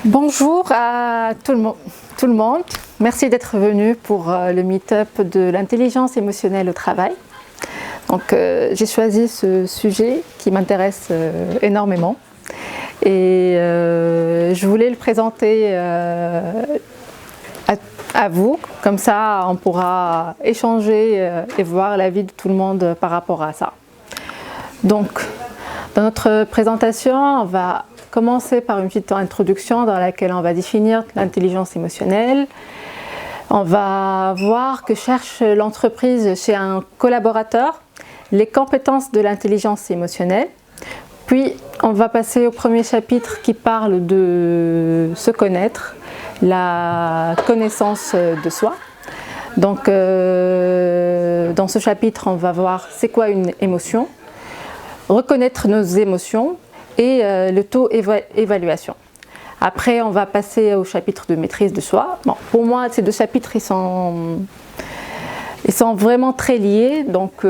Bonjour à tout le monde. Merci d'être venu pour le meet-up de l'intelligence émotionnelle au travail. Donc, j'ai choisi ce sujet qui m'intéresse énormément et je voulais le présenter à vous. Comme ça, on pourra échanger et voir l'avis de tout le monde par rapport à ça. Donc, dans notre présentation, on va commencer par une petite introduction dans laquelle on va définir l'intelligence émotionnelle. On va voir que cherche l'entreprise chez un collaborateur, les compétences de l'intelligence émotionnelle. Puis on va passer au premier chapitre qui parle de se connaître, la connaissance de soi. Donc dans ce chapitre, on va voir c'est quoi une émotion, reconnaître nos émotions et le taux évaluation. Après, on va passer au chapitre de maîtrise de soi. Bon, pour moi, ces deux chapitres, ils sont vraiment très liés. Donc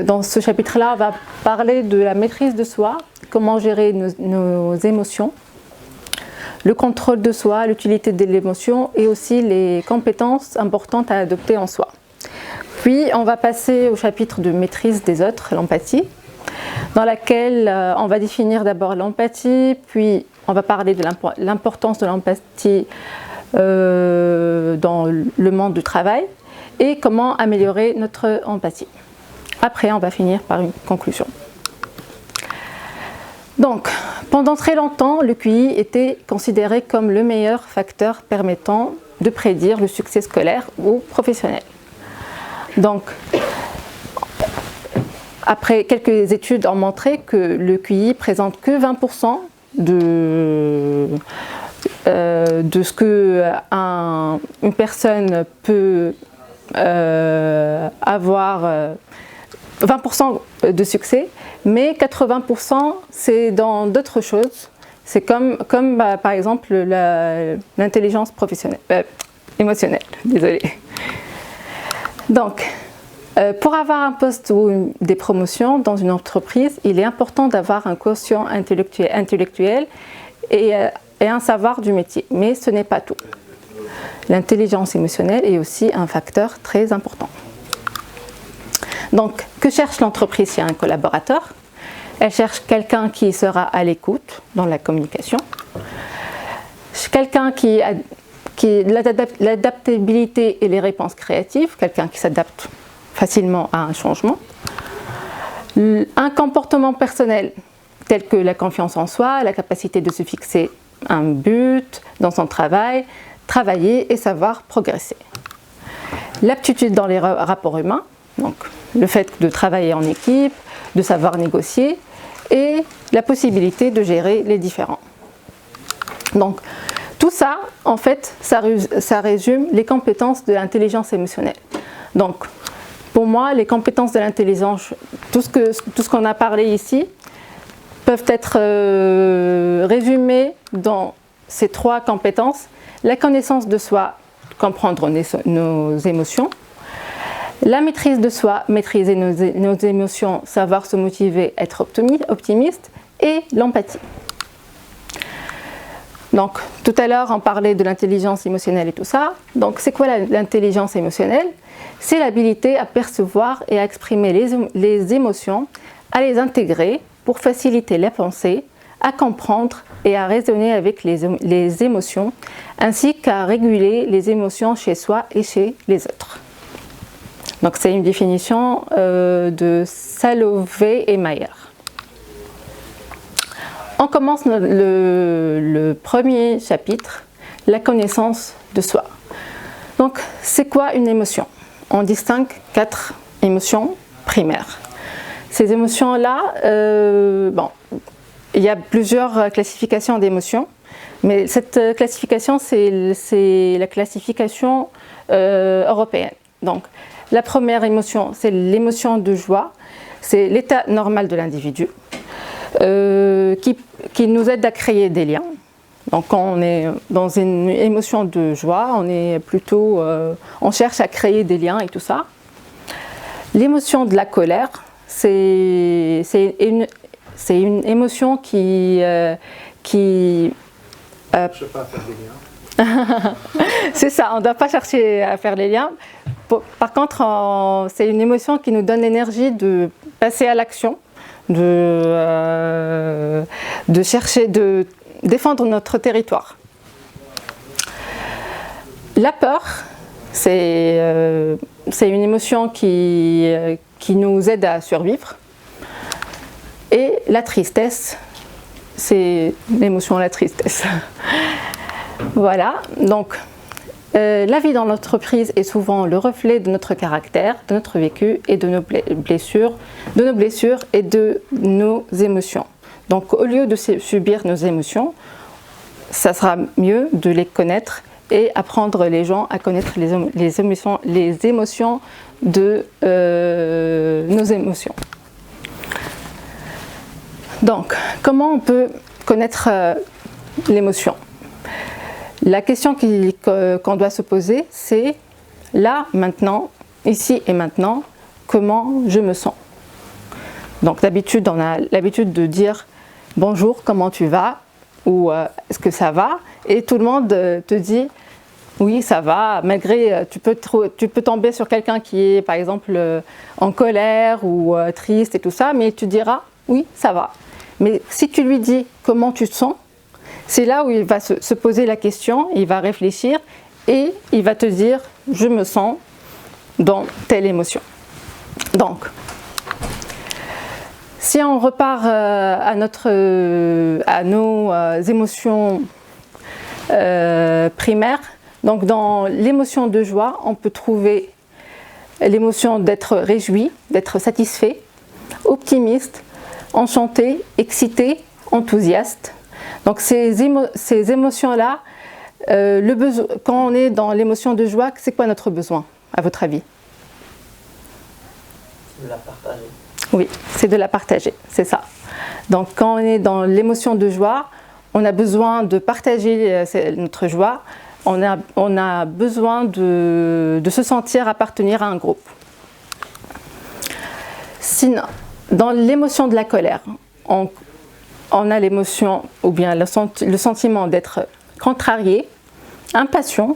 dans ce chapitre-là, on va parler de la maîtrise de soi, comment gérer nos émotions, le contrôle de soi, l'utilité de l'émotion et aussi les compétences importantes à adopter en soi. Puis, on va passer au chapitre de maîtrise des autres, l'empathie, dans laquelle on va définir d'abord l'empathie, puis on va parler de l'importance de l'empathie dans le monde du travail et comment améliorer notre empathie. Après, on va finir par une conclusion. Donc, pendant très longtemps, le QI était considéré comme le meilleur facteur permettant de prédire le succès scolaire ou professionnel. Donc, après, quelques études ont montré que le QI présente que 20% de ce que une personne peut avoir 20% de succès, mais 80% c'est dans d'autres choses. C'est comme par exemple l'intelligence émotionnelle. Désolée. Donc, pour avoir un poste ou des promotions dans une entreprise, il est important d'avoir un quotient intellectuel et un savoir du métier. Mais ce n'est pas tout. L'intelligence émotionnelle est aussi un facteur très important. Donc, que cherche l'entreprise chez un collaborateur? Elle cherche quelqu'un qui sera à l'écoute dans la communication, quelqu'un qui a l'adaptabilité et les réponses créatives, quelqu'un qui s'adapte facilement à un changement, un comportement personnel tel que la confiance en soi, la capacité de se fixer un but dans son travail, travailler et savoir progresser. L'aptitude dans les rapports humains, donc le fait de travailler en équipe, de savoir négocier et la possibilité de gérer les différends. Donc tout ça, en fait, ça résume les compétences de l'intelligence émotionnelle. Donc pour moi, les compétences de l'intelligence, tout ce qu'on a parlé ici, peuvent être résumées dans ces trois compétences. La connaissance de soi, comprendre nos émotions. La maîtrise de soi, maîtriser nos émotions, savoir se motiver, être optimiste. Et l'empathie. Donc, tout à l'heure, on parlait de l'intelligence émotionnelle et tout ça. Donc, c'est quoi l'intelligence émotionnelle? C'est l'habilité à percevoir et à exprimer les émotions, à les intégrer pour faciliter la pensée, à comprendre et à raisonner avec les émotions, ainsi qu'à réguler les émotions chez soi et chez les autres. Donc, c'est une définition de Salovey et Mayer. On commence le premier chapitre, la connaissance de soi. Donc, c'est quoi une émotion? On distingue 4 émotions primaires. Ces émotions-là, il y a plusieurs classifications d'émotions, mais cette classification, c'est la classification européenne. Donc, la première émotion, c'est l'émotion de joie, c'est l'état normal de l'individu. Qui nous aide à créer des liens. Donc quand on est dans une émotion de joie, on cherche à créer des liens et tout ça. L'émotion de la colère, c'est une émotion qui qui... Je ne sais pas faire des liens. C'est ça, on ne doit pas chercher à faire les liens. Par contre, c'est une émotion qui nous donne l'énergie de passer à l'action, de chercher, de défendre notre territoire. La peur, c'est une émotion qui nous aide à survivre. Et la tristesse, c'est l'émotion, la tristesse. Voilà, donc la vie dans l'entreprise est souvent le reflet de notre caractère, de notre vécu et de nos blessures et de nos émotions. Donc au lieu de subir nos émotions, ça sera mieux de les connaître et apprendre les gens à connaître les émotions de nos émotions. Donc, comment on peut connaître l'émotion ? La question qu'on doit se poser, c'est là, maintenant, ici et maintenant, comment je me sens ? Donc d'habitude, on a l'habitude de dire « Bonjour, comment tu vas ?» ou « Est-ce que ça va ?» Et tout le monde te dit « Oui, ça va », malgré, tu peux tomber sur quelqu'un qui est par exemple en colère ou triste et tout ça, mais tu diras « Oui, ça va ». Mais si tu lui dis « Comment tu te sens ?» c'est là où il va se poser la question, il va réfléchir et il va te dire « Je me sens dans telle émotion ». Donc, si on repart à nos émotions primaires, donc dans l'émotion de joie, on peut trouver l'émotion d'être réjoui, d'être satisfait, optimiste, enchanté, excité, enthousiaste. Donc ces émotions-là, quand on est dans l'émotion de joie, c'est quoi notre besoin, à votre avis ? De la partager. Oui, c'est de la partager, c'est ça. Donc quand on est dans l'émotion de joie, on a besoin de partager notre joie, on a besoin de se sentir appartenir à un groupe. Sinon, dans l'émotion de la colère, on a l'émotion ou bien le sentiment d'être contrarié, impatient,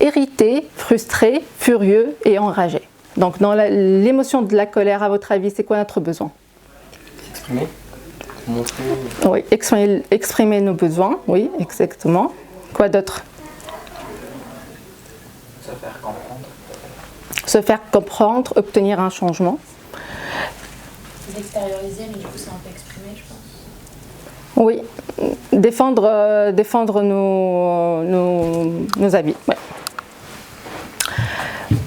irrité, frustré, furieux et enragé. Donc dans l'émotion de la colère, à votre avis, c'est quoi notre besoin ? S'exprimer, montrer. Oui, exprimer nos besoins, oui, exactement. Quoi d'autre ? Se faire comprendre. Se faire comprendre, obtenir un changement. L'extérioriser, mais du coup c'est un peu exprimé, je pense. Oui, défendre nos avis. Ouais.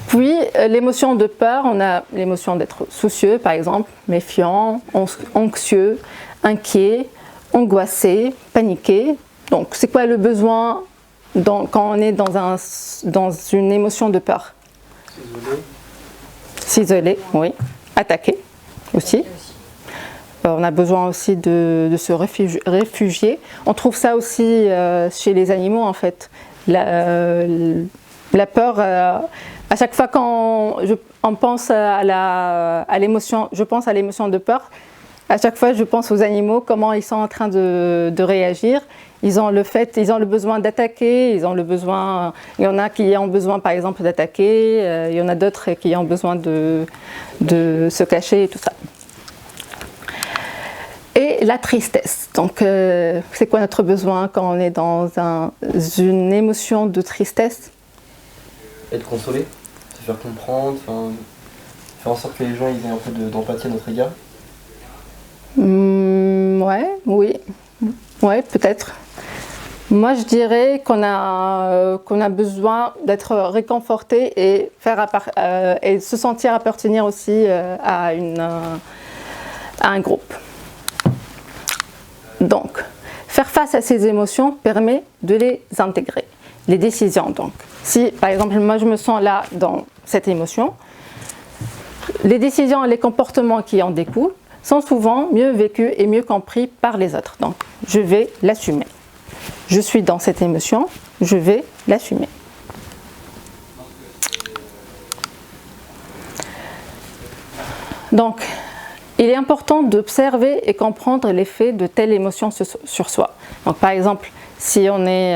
Puis l'émotion de peur, on a l'émotion d'être soucieux, par exemple, méfiant, anxieux, inquiet, angoissé, paniqué. Donc c'est quoi le besoin quand on est dans une émotion de peur ? S'isoler, oui. Attaquer aussi. On a besoin aussi de se réfugier. On trouve ça aussi chez les animaux en fait. La peur, à chaque fois quand on pense à l'émotion, je pense à l'émotion de peur, à chaque fois je pense aux animaux, comment ils sont en train de réagir. Ils ont le besoin d'attaquer, il y en a qui ont besoin par exemple d'attaquer, il y en a d'autres qui ont besoin de se cacher et tout ça. Et la tristesse. Donc, c'est quoi notre besoin quand on est dans une émotion de tristesse ? Être consolé, se faire comprendre, faire en sorte que les gens aient un peu d'empathie à notre égard. Ouais, peut-être. Moi, je dirais qu'on a besoin d'être réconforté et et se sentir appartenir aussi à un groupe. Donc, faire face à ces émotions permet de les intégrer. Les décisions, donc. Si, par exemple, moi je me sens là dans cette émotion, les décisions et les comportements qui en découlent sont souvent mieux vécus et mieux compris par les autres. Donc, je vais l'assumer. Je suis dans cette émotion, je vais l'assumer. Donc, il est important d'observer et comprendre l'effet de telle émotion sur soi. Donc, par exemple, si on est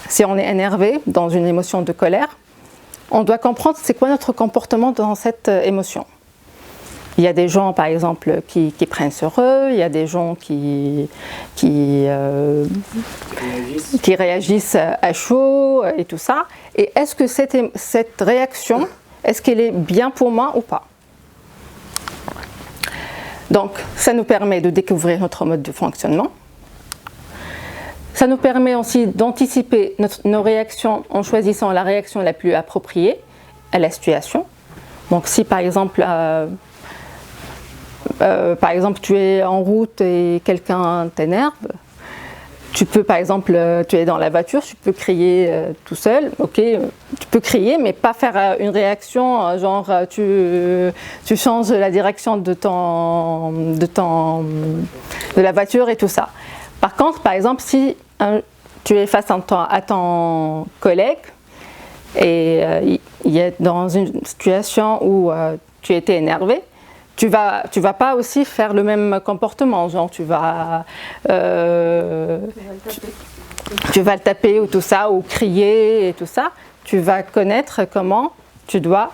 énervé dans une émotion de colère, on doit comprendre c'est quoi notre comportement dans cette émotion. Il y a des gens, par exemple, qui prennent sur eux, il y a des gens qui réagissent à chaud et tout ça. Et est-ce que cette réaction, est-ce qu'elle est bien pour moi ou pas? Donc, ça nous permet de découvrir notre mode de fonctionnement. Ça nous permet aussi d'anticiper nos réactions en choisissant la réaction la plus appropriée à la situation. Donc, si par exemple, tu es en route et quelqu'un t'énerve, tu peux, par exemple, tu es dans la voiture, tu peux crier tout seul, ok, tu peux crier, mais pas faire une réaction, genre tu changes la direction de la voiture et tout ça. Par contre, par exemple, si tu es face à ton collègue et il est dans une situation où tu étais énervé, tu vas pas aussi faire le même comportement, genre tu vas le taper ou tout ça, ou crier et tout ça. Tu vas connaître comment tu dois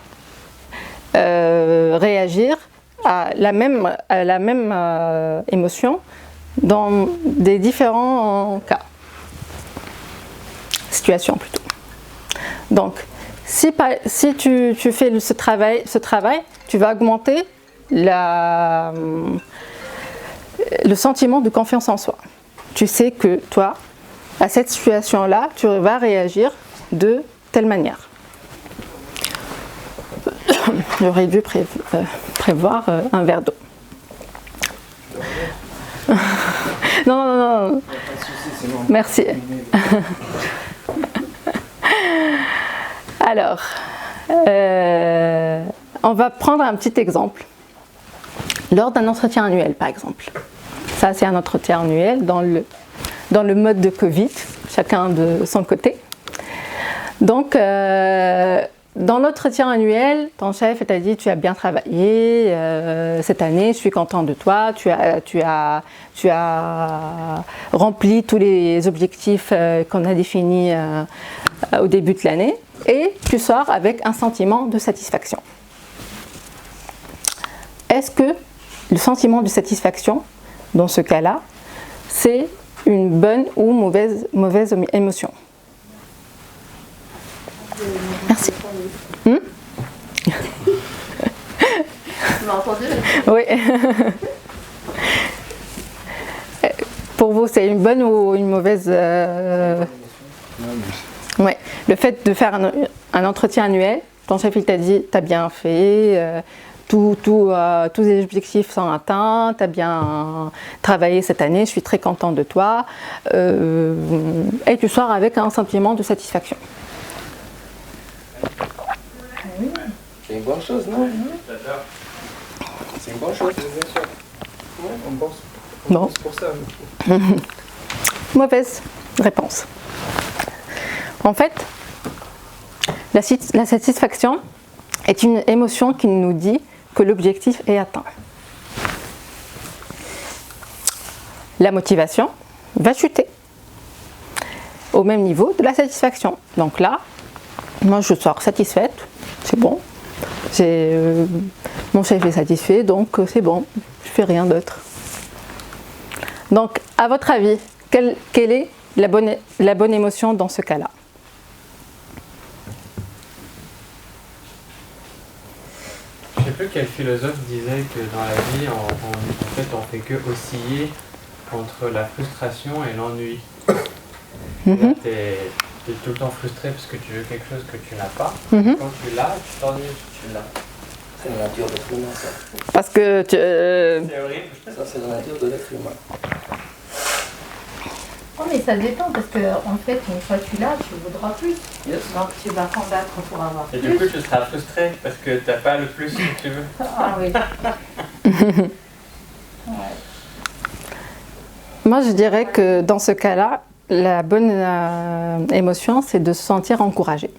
réagir à la même émotion dans des différents cas, situations plutôt. Donc, si tu fais ce travail, tu vas augmenter le sentiment de confiance en soi. Tu sais que toi, à cette situation-là, tu vas réagir de telle manière. J'aurais dû prévoir un verre d'eau. Non. Merci. Alors, on va prendre un petit exemple. Lors d'un entretien annuel, par exemple. Ça, c'est un entretien annuel dans le mode de Covid, chacun de son côté. Donc, dans l'entretien annuel, ton chef t'a dit tu as bien travaillé cette année, je suis content de toi, tu as rempli tous les objectifs qu'on a définis au début de l'année, et tu sors avec un sentiment de satisfaction. Est-ce que le sentiment de satisfaction, dans ce cas-là, c'est une bonne ou mauvaise émotion? Merci. Tu m'as entendu? Oui. Pour vous, c'est une bonne ou une mauvaise Ouais. Le fait de faire un entretien annuel, ton chef il t'a dit tu as bien fait, tous les objectifs sont atteints, tu as bien travaillé cette année, je suis très content de toi, et tu sors avec un sentiment de satisfaction. C'est une bonne chose, non? C'est une bonne chose, bien sûr. Ouais, on pense pour ça. Mauvaise réponse. En fait, la satisfaction est une émotion qui nous dit que l'objectif est atteint. La motivation va chuter au même niveau de la satisfaction. Donc là, moi je sors satisfaite, c'est bon. Mon chef est satisfait, donc c'est bon, je fais rien d'autre. Donc, à votre avis, quelle est la bonne émotion dans ce cas-là? Je ne sais plus quel philosophe disait que dans la vie, on fait que osciller entre la frustration et l'ennui. Tu es tout le temps frustré parce que tu veux quelque chose que tu n'as pas. Quand tu l'as, tu t'ennuies que tu l'as. C'est la nature de l'être humain, ça. Parce que tu... C'est horrible. Ça, c'est la nature de l'être humain. Oh, mais ça dépend parce que en fait, une fois que tu l'as, tu voudras plus. Yes. Donc tu vas combattre pour avoir Et plus. du coup, tu seras frustré parce que tu n'as pas le plus que tu veux. Ah oui. Moi, je dirais que dans ce cas-là, la bonne émotion, c'est de se sentir encouragé.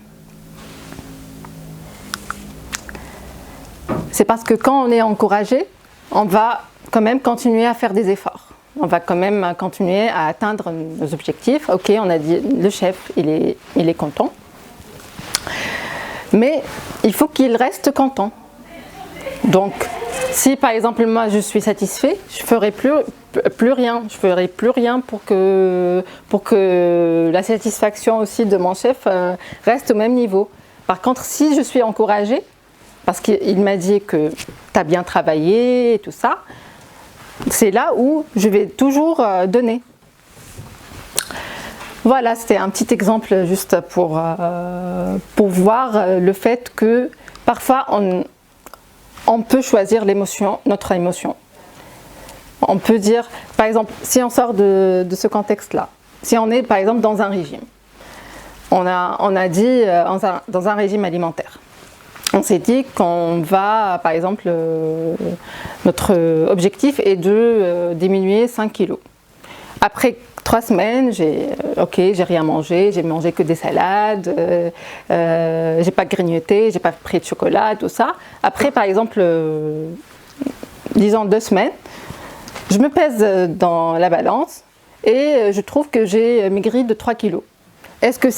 c'est parce que quand on est encouragé, on va quand même continuer à faire des efforts. On va quand même continuer à atteindre nos objectifs. Ok, on a dit, le chef, il est content. Mais il faut qu'il reste content. Donc, si par exemple moi je suis satisfait, je ne ferai plus rien. Je ferai plus rien pour que la satisfaction aussi de mon chef reste au même niveau. Par contre, si je suis encouragée, parce qu'il m'a dit que tu as bien travaillé et tout ça, c'est là où je vais toujours donner. Voilà, c'était un petit exemple juste pour voir le fait que parfois on peut choisir notre émotion. On peut dire, par exemple, si on sort de ce contexte-là, si on est par exemple dans un régime, on a dit dans un régime alimentaire, on s'est dit qu'on va, par exemple, notre objectif est de diminuer 5 kilos. Après 3 semaines, j'ai rien mangé, j'ai mangé que des salades, j'ai pas grignoté, j'ai pas pris de chocolat, tout ça. Après, par exemple, disons 2 semaines, je me pèse dans la balance et je trouve que j'ai maigri de 3 kilos. Est-ce que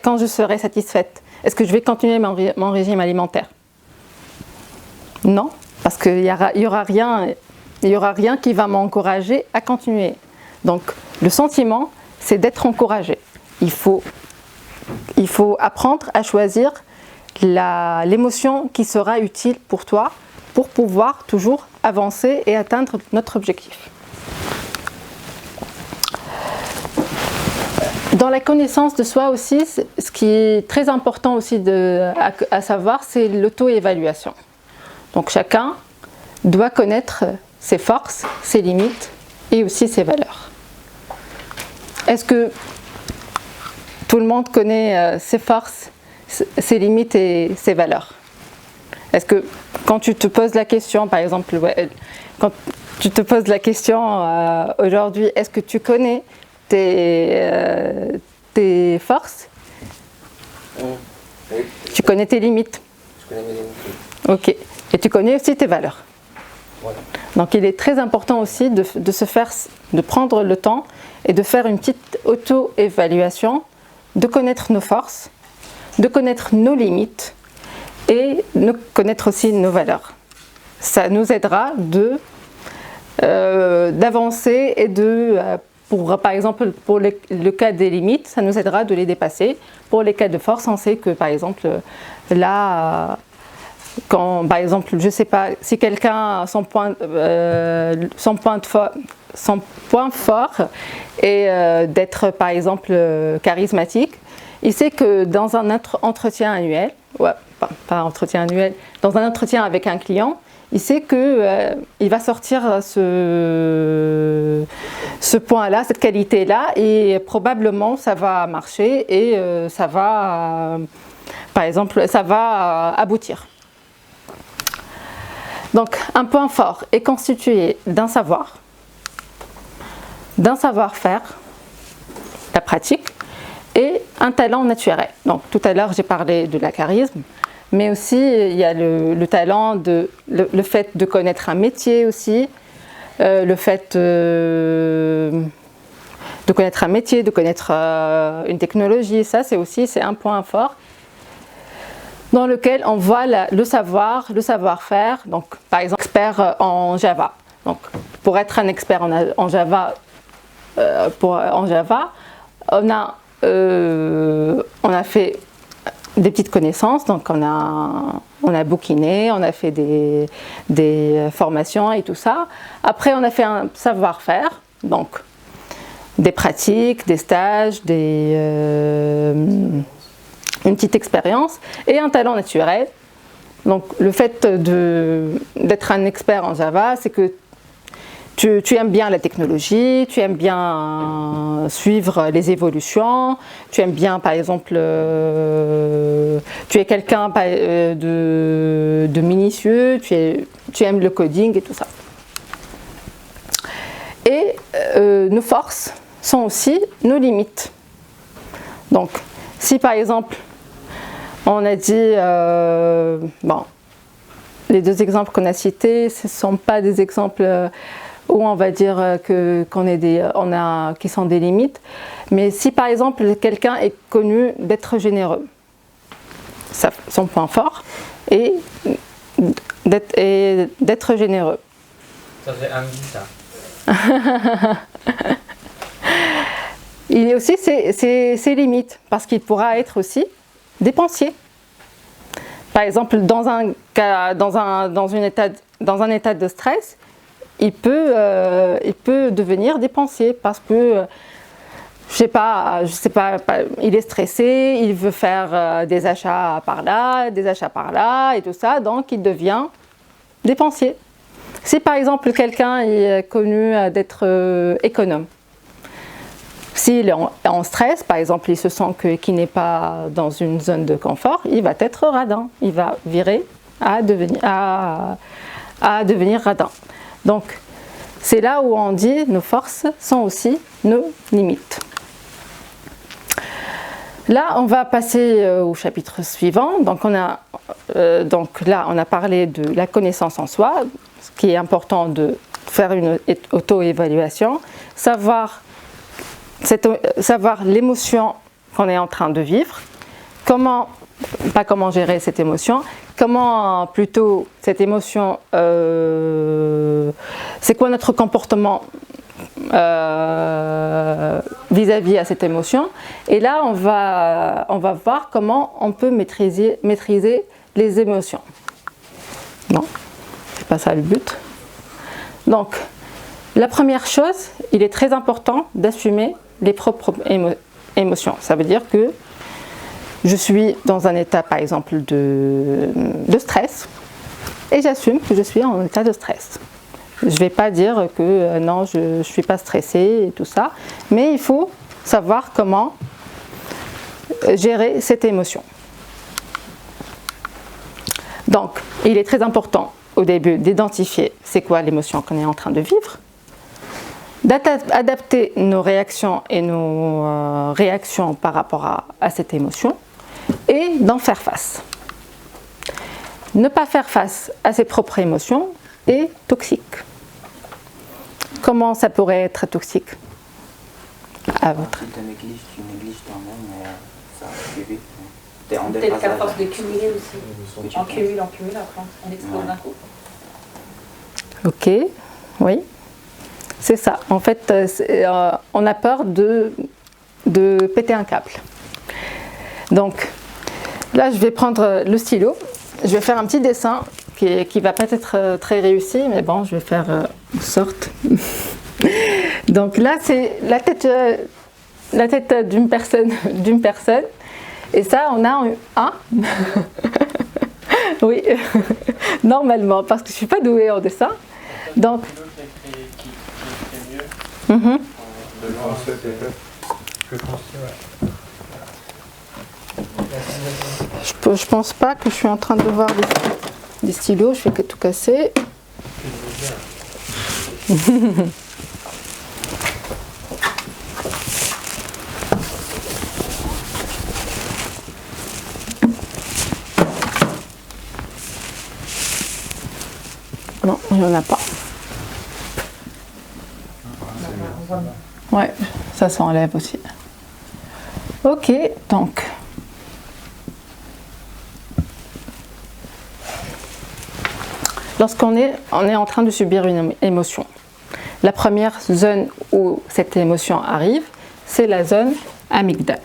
quand je serai satisfaite, est-ce que je vais continuer mon régime alimentaire? Non, parce qu'il y aura rien qui va m'encourager à continuer. Donc, le sentiment, c'est d'être encouragé. Il faut apprendre à choisir l'émotion qui sera utile pour toi pour pouvoir toujours avancer et atteindre notre objectif. Dans la connaissance de soi aussi, ce qui est très important aussi à savoir, c'est l'auto-évaluation. Donc chacun doit connaître ses forces, ses limites et aussi ses valeurs. Est-ce que tout le monde connaît ses forces, ses limites et ses valeurs? Est-ce que quand tu te poses la question, par exemple, quand tu te poses la question aujourd'hui, est-ce que tu connais tes forces? Oui. Tu connais tes limites? Je connais mes limites. Ok. Et tu connais aussi tes valeurs. Voilà. Donc il est très important aussi de prendre le temps et de faire une petite auto-évaluation, de connaître nos forces, de connaître nos limites et de connaître aussi nos valeurs. Ça nous aidera d'avancer et par exemple, pour le cas des limites, ça nous aidera de les dépasser. Pour les cas de force, on sait que, par exemple, là, par exemple, je ne sais pas, si quelqu'un a son point fort est d'être, par exemple, charismatique, il sait que dans un entretien annuel, pas entretien annuel, dans un entretien avec un client, il sait qu'il va sortir ce point-là, cette qualité-là, et probablement ça va marcher et ça va, par exemple, ça va aboutir. Donc, un point fort est constitué d'un savoir, d'un savoir-faire, la pratique, et un talent naturel. Donc, tout à l'heure, j'ai parlé de la charisme. Mais aussi, il y a le talent, le fait de connaître un métier aussi, le fait de connaître un métier, de connaître une technologie, ça c'est un point fort dans lequel on voit le savoir-faire. Donc, par exemple, expert en Java. Donc, pour être un expert en Java, on a fait des petites connaissances, donc on a bouquiné, on a fait des formations et tout ça. Après, on a fait un savoir-faire, donc des pratiques, des stages, une petite expérience et un talent naturel. Donc le fait d'être un expert en Java, c'est que tu aimes bien la technologie, tu aimes bien suivre les évolutions, tu aimes bien, par exemple, tu es quelqu'un de minutieux, tu aimes le coding et tout ça. Et nos forces sont aussi nos limites. Donc, si par exemple, on a dit, les deux exemples qu'on a cités, ce ne sont pas des exemples où on va dire qui sont des limites. Mais si par exemple quelqu'un est connu d'être généreux, son point fort est d'être généreux. Ça fait ambi ça. Il y a aussi ses limites, parce qu'il pourra être aussi dépensier. Par exemple, dans un état de stress, il peut devenir dépensier parce que, je sais pas, il est stressé, il veut faire des achats par là et tout ça, donc il devient dépensier. Si par exemple quelqu'un est connu d'être économe, s'il est en stress, par exemple, il se sent qu'il n'est pas dans une zone de confort, il va être radin. Il va virer à devenir radin. Donc, c'est là où on dit nos forces sont aussi nos limites. Là, on va passer au chapitre suivant. Donc là, on a parlé de la connaissance en soi, ce qui est important de faire une auto-évaluation, savoir l'émotion qu'on est en train de vivre, pas comment gérer cette émotion, comment plutôt cette émotion, c'est quoi notre comportement vis-à-vis à cette émotion. Et là, on va voir comment on peut maîtriser les émotions. Non, c'est pas ça le but. Donc, la première chose, il est très important d'assumer les propres émotions. Ça veut dire que je suis dans un état, par exemple, de stress, et j'assume que je suis en état de stress. Je ne vais pas dire que non, je ne suis pas stressée et tout ça, mais il faut savoir comment gérer cette émotion. Donc, il est très important au début d'identifier c'est quoi l'émotion qu'on est en train de vivre, d'adapter nos réactions et nos réactions par rapport à cette émotion et d'en faire face. Ne pas faire face à ses propres émotions est toxique. Comment ça pourrait être toxique à votre Si tu négliges toi-même, ça va plus vite. Peut-être qu'à force de cumuler aussi. On cumule, après on explose d'un coup. Ok, oui. C'est ça. En fait, on a peur de péter un câble. Donc, là, je vais prendre le stylo. Je vais faire un petit dessin qui va pas être très réussi, mais bon, je vais faire une sorte. Donc là, c'est la tête d'une personne. Et ça, on a un. Oui, normalement, parce que je suis pas douée en dessin. Donc. Je pense pas que je suis en train de voir des stylos, je fais que tout casser. Non, il n'y en a pas. Ouais, ça s'enlève aussi. Ok, donc. Lorsqu'on est en train de subir une émotion, la première zone où cette émotion arrive, c'est la zone amygdale.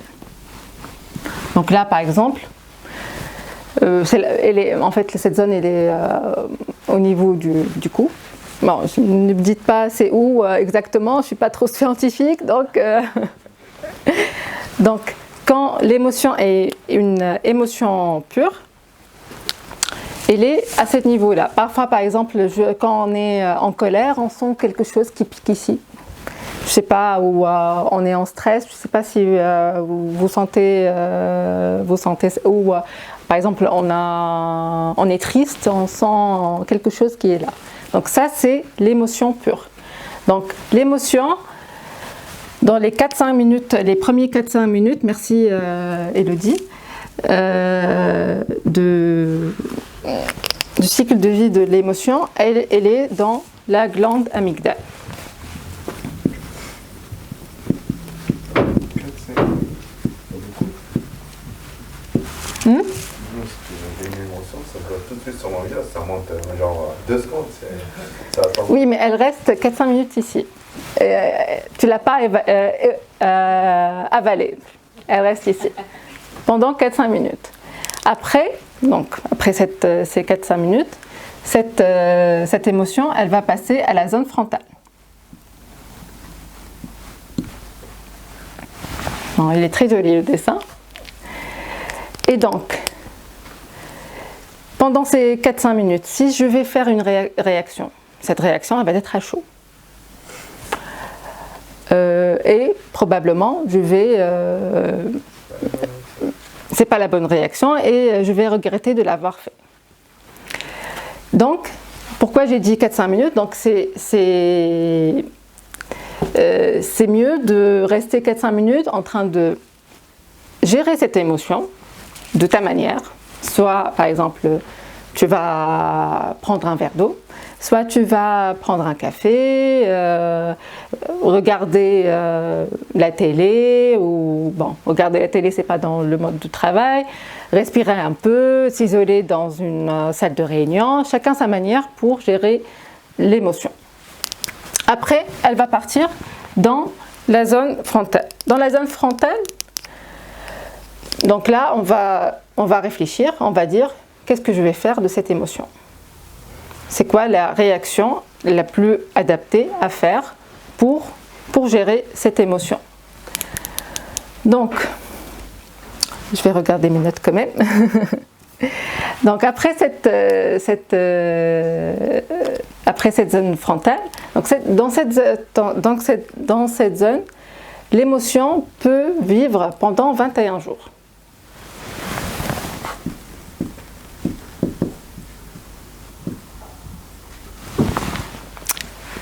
Donc là, par exemple, en fait, cette zone, elle est au niveau du cou. Bon, ne me dites pas c'est où exactement, je ne suis pas trop scientifique, donc quand l'émotion est une émotion pure, elle est à ce niveau-là. Parfois, par exemple, quand on est en colère, on sent quelque chose qui pique ici. Je ne sais pas, où on est en stress, je ne sais pas si vous sentez, ou par exemple, on est triste, on sent quelque chose qui est là. Donc ça, c'est l'émotion pure. Donc l'émotion, dans les 4-5 minutes, les premiers 4-5 minutes, merci du cycle de vie de l'émotion, elle est dans la glande amygdale. Ça doit tout de suite sur mon visage, ça remonte genre 2 secondes. Ça va pas... Oui, mais elle reste 4-5 minutes ici. Tu ne l'as pas avalée. Elle reste ici pendant 4-5 minutes. Après ces 4-5 minutes, cette émotion, elle va passer à la zone frontale. Bon, il est très joli le dessin. Et donc, pendant ces 4-5 minutes, si je vais faire une réaction, cette réaction, elle va être à chaud. Et probablement, c'est pas la bonne réaction et je vais regretter de l'avoir fait. Donc, pourquoi j'ai dit 4-5 minutes? Donc, c'est mieux de rester 4-5 minutes en train de gérer cette émotion de ta manière. Soit, par exemple, tu vas prendre un verre d'eau, soit tu vas prendre un café, regarder la télé, ou bon, regarder la télé, c'est pas dans le mode de travail, respirer un peu, s'isoler dans une salle de réunion, chacun sa manière pour gérer l'émotion. Après, elle va partir dans la zone frontale. Dans la zone frontale, donc là, on va réfléchir, on va dire, qu'est-ce que je vais faire de cette émotion? C'est quoi la réaction la plus adaptée à faire pour gérer cette émotion? Donc, je vais regarder mes notes quand même. Donc après cette zone frontale, dans cette zone, l'émotion peut vivre pendant 21 jours.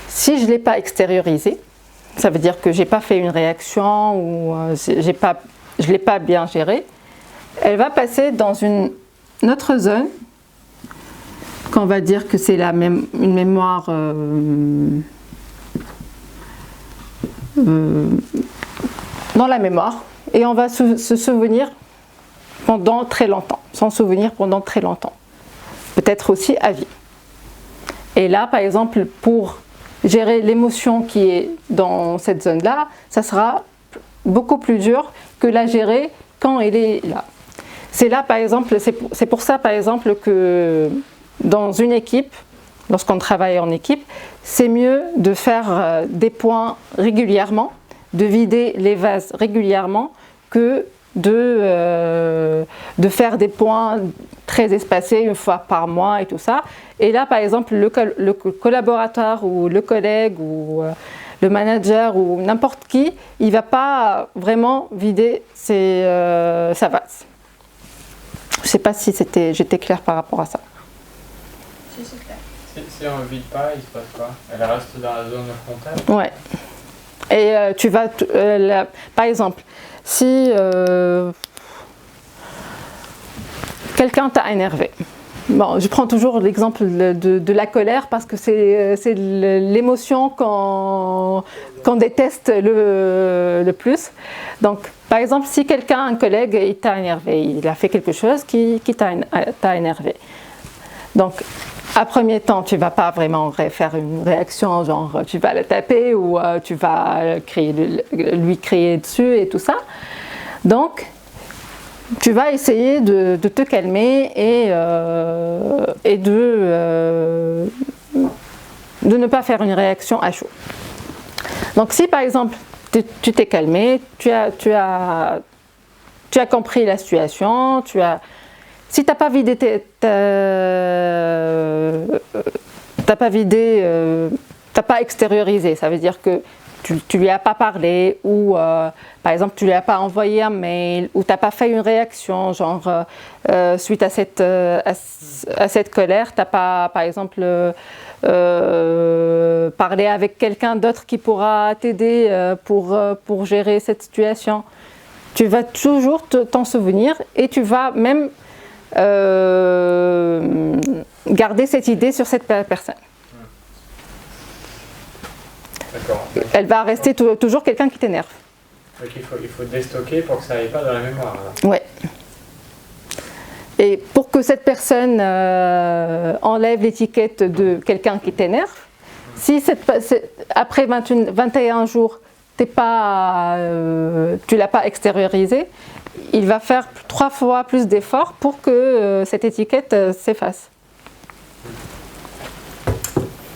Si je ne l'ai pas extériorisé, ça veut dire que je n'ai pas fait une réaction ou je ne l'ai pas bien géré, elle va passer dans une autre zone, qu'on va dire que c'est une mémoire dans la mémoire, et on va se souvenir pendant très longtemps, s'en souvenir pendant très longtemps, peut-être aussi à vie. Et là, par exemple, pour gérer l'émotion qui est dans cette zone-là, ça sera beaucoup plus dur que la gérer quand elle est là. C'est là, par exemple, c'est pour ça, par exemple, que dans une équipe, lorsqu'on travaille en équipe, c'est mieux de faire des points régulièrement, de vider les vases régulièrement, que de faire des points très espacés une fois par mois et tout ça. Et là, par exemple, le collaborateur ou le collègue ou le manager ou n'importe qui, il ne va pas vraiment vider sa vase. Je ne sais pas si j'étais claire par rapport à ça. Si, c'est clair. Si on ne vide pas, il se passe quoi? Elle reste dans la zone frontale? Ouais. Et tu vas, par exemple, si quelqu'un t'a énervé. Bon, je prends toujours l'exemple de la colère parce que c'est l'émotion qu'on déteste le plus. Donc, par exemple, si un collègue, il t'a énervé, il a fait quelque chose qui t'a énervé. Donc, à premier temps, tu ne vas pas vraiment faire une réaction, genre tu vas le taper ou tu vas lui crier dessus et tout ça. Donc, tu vas essayer de te calmer et de ne pas faire une réaction à chaud. Donc si par exemple tu t'es calmé, tu as compris la situation, si tu n'as pas vidé t'as pas extériorisé, ça veut dire que tu lui as pas parlé ou par exemple tu lui as pas envoyé un mail ou tu n'as pas fait une réaction genre suite à cette colère, tu n'as pas par exemple parlé avec quelqu'un d'autre qui pourra t'aider pour gérer cette situation. Tu vas toujours t'en souvenir et tu vas même garder cette idée sur cette personne. D'accord. Elle va rester toujours quelqu'un qui t'énerve. Donc il faut déstocker pour que ça n'aille pas dans la mémoire. Alors. Ouais. Et pour que cette personne enlève l'étiquette de quelqu'un qui t'énerve, si après 21 jours, tu ne l'as pas extériorisé, il va faire 3 fois plus d'efforts pour que cette étiquette s'efface.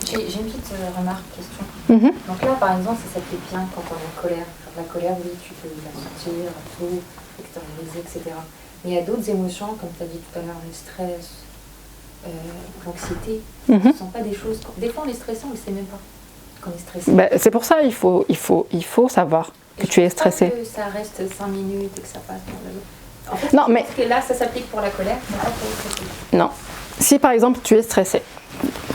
J'ai une petite remarque, question. Mm-hmm. Donc là, par exemple, ça s'applique bien quand on est en colère. La colère, oui, tu peux la sentir, tout, extérioriser, etc. Mais il y a d'autres émotions, comme tu as dit tout à l'heure, le stress, l'anxiété. Ce ne sont pas des choses... Des fois, on est stressé, on ne le sait même pas qu'on est stressé. Ben, c'est pour ça qu'il faut savoir que tu es stressé. Que ça reste 5 minutes et que ça passe dans le... En fait, non, mais... parce que là, ça s'applique pour la colère, mais pas pour le stress. Non. Si par exemple tu es stressé,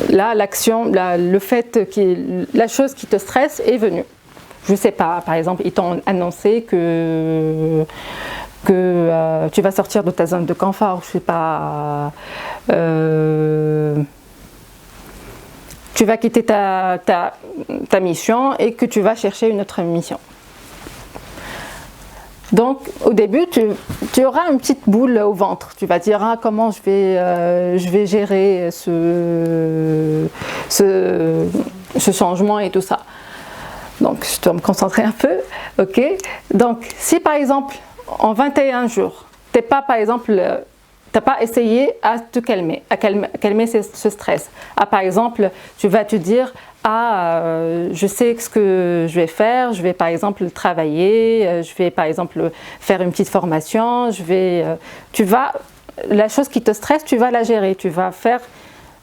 là l'action, le fait que la chose qui te stresse est venue. Je ne sais pas, par exemple, ils t'ont annoncé que tu vas sortir de ta zone de confort, je ne sais pas, tu vas quitter ta mission et que tu vas chercher une autre mission. Donc au début, tu auras une petite boule au ventre. Tu vas dire comment je vais gérer ce changement et tout ça. Donc je dois me concentrer un peu. Ok. Donc si par exemple en 21 jours, t'as pas essayé à te calmer, à calmer ce stress. Par exemple, tu vas te dire je sais ce que je vais faire, je vais par exemple travailler, je vais par exemple faire une petite formation, la chose qui te stresse, tu vas la gérer, tu vas faire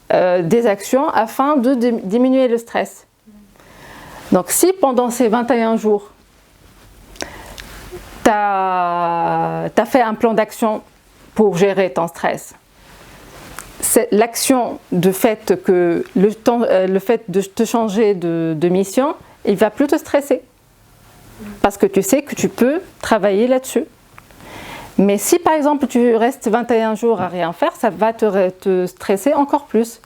des actions afin de diminuer le stress. Donc si pendant ces 21 jours, tu as fait un plan d'action pour gérer ton stress, l'action le fait de te changer de mission, il va plus te stresser. Parce que tu sais que tu peux travailler là-dessus. Mais si par exemple tu restes 21 jours à rien faire, ça va te stresser encore plus.